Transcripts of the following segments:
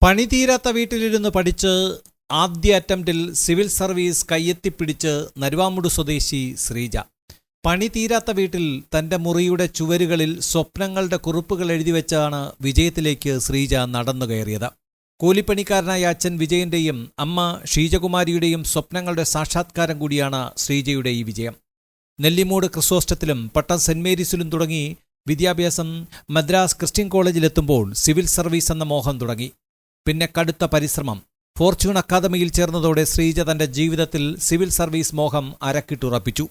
പണിതീരാത്ത വീട്ടിലിരുന്ന് പഠിച്ച് ആദ്യ അറ്റംപ്റ്റിൽ സിവിൽ സർവീസ് കയ്യെത്തിപ്പിടിച്ച് നരുവാമുട് സ്വദേശി ശ്രീജ. പണിതീരാത്ത വീട്ടിൽ തൻ്റെ മുറിയുടെ ചുവരുകളിൽ സ്വപ്നങ്ങളുടെ കുറിപ്പുകൾ എഴുതിവെച്ചാണ് വിജയത്തിലേക്ക് ശ്രീജ നടന്നു കയറിയത്. കൂലിപ്പണിക്കാരനായ അച്ഛൻ വിജയന്റെയും അമ്മ ഷീജകുമാരിയുടെയും സ്വപ്നങ്ങളുടെ സാക്ഷാത്കാരം കൂടിയാണ് ശ്രീജയുടെ ഈ വിജയം. നെല്ലിമൂട് ക്രിസോസ്റ്റത്തിലും പട്ടം സെന്റ് മേരീസിലും തുടങ്ങി വിദ്യാഭ്യാസം മദ്രാസ് ക്രിസ്ത്യൻ കോളേജിലെത്തുമ്പോൾ സിവിൽ സർവീസ് എന്ന മോഹം തുടങ്ങി. പിന്നെ കടുത്ത പരിശ്രമം. ഫോർച്യൂൺ അക്കാദമിയിൽ ചേർന്നതോടെ ശ്രീജ തന്റെ ജീവിതത്തിൽ സിവിൽ സർവീസ് മോഹം അരക്കിട്ടുറപ്പിച്ചു.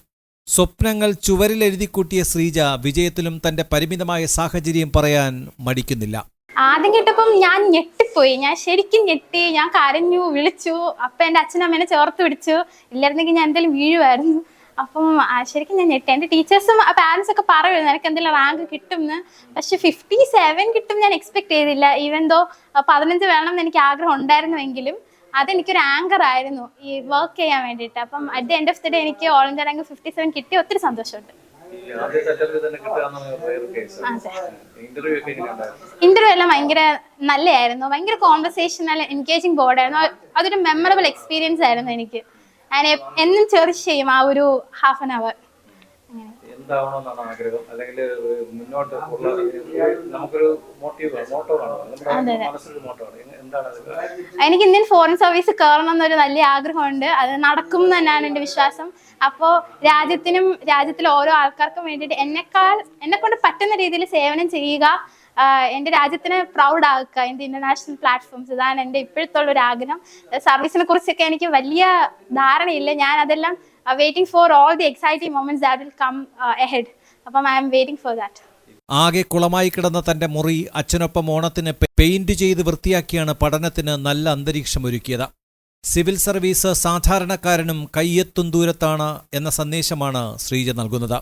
സ്വപ്നങ്ങൾ ചുവരിലെഴുതിക്കൂട്ടിയ ശ്രീജ വിജയത്തിലും തന്റെ പരിമിതമായ സാഹചര്യം പറയാൻ മടിക്കുന്നില്ല. ആദ്യം കേട്ടപ്പം ഞാൻ ഞെട്ടിപ്പോയി. ഞാൻ ശരിക്കും ഞെട്ടി. ഞാൻ കരഞ്ഞു, വിളിച്ചു. അപ്പം എൻ്റെ അച്ഛനമ്മേനെ ചേർത്ത് പിടിച്ചു. ഇല്ലായിരുന്നെങ്കിൽ ഞാൻ എന്തെങ്കിലും വീഴുമായിരുന്നു. അപ്പം ശരിക്കും ഞാൻ ഞെട്ടി. എൻ്റെ ടീച്ചേഴ്സും പാരൻസ് ഒക്കെ പറയുമായിരുന്നു എനിക്ക് എന്തെങ്കിലും റാങ്ക് കിട്ടും എന്ന്. പക്ഷെ 57 കിട്ടും ഞാൻ എക്സ്പെക്ട് ചെയ്തില്ല. ഈവൻ ദോ 15 വേണം എന്ന് എനിക്ക് ആഗ്രഹം ഉണ്ടായിരുന്നുവെങ്കിലും അതെനിക്കൊരു ആങ്കർ ആയിരുന്നു ഈ വർക്ക് ചെയ്യാൻ വേണ്ടിയിട്ട്. അപ്പം at the end of the day എനിക്ക് ഓൾ ഇന്ത്യ റാങ്ക് 57 കിട്ടി. ഒത്തിരി സന്തോഷമുണ്ട്. ഇന്റർവ്യൂ എല്ലാം ഭയങ്കര നല്ലതായിരുന്നു. ഭയങ്കര കോൺവെർസേഷണൽ എൻഗേജിങ് ബോർഡായിരുന്നു. അതൊരു മെമ്മറബിൾ എക്സ്പീരിയൻസ് ആയിരുന്നു എനിക്ക്. ഞാൻ എന്നും ചെറിഷ് ചെയ്യും ആ ഒരു ഹാഫ് ആൻ അവർ. എനിക്ക് ഇന്ത്യൻ ഫോറിൻ സർവീസ് കയറണം എന്നൊരു നല്ല ആഗ്രഹമുണ്ട്. അത് നടക്കും എന്ന് തന്നെയാണ് എൻ്റെ വിശ്വാസം. അപ്പോൾ രാജ്യത്തിലെ ഓരോ ആൾക്കാർക്കും വേണ്ടിയിട്ട് എന്നെക്കൊണ്ട് പറ്റുന്ന രീതിയിൽ സേവനം ചെയ്യുക, എൻ്റെ രാജ്യത്തിനെ പ്രൗഡ് ആക്കുക ഇൻ ദി ഇന്റർനാഷണൽ പ്ലാറ്റ്ഫോംസ്. ഇതാണ് എൻ്റെ ഇപ്പോഴത്തുള്ളൊരു ആഗ്രഹം. സർവീസിനെ കുറിച്ചൊക്കെ എനിക്ക് വലിയ ധാരണയില്ല. ഞാൻ അതെല്ലാം waiting for all the exciting moments that will come ahead. അപ്പം I'm waiting for that. ആകെ കുളമായി കിടന്ന തന്റെ മുറി അച്ഛനൊപ്പം ഓണത്തിന് പെയിന്റ് ചെയ്ത് വൃത്തിയാക്കിയാണ് പഠനത്തിന് നല്ല അന്തരീക്ഷം ഒരുക്കിയത്. സിവിൽ സർവീസ് സാധാരണക്കാരനും കയ്യെത്തും ദൂരത്താണ് എന്ന സന്ദേശമാണ് ശ്രീജ നൽകുന്നത്.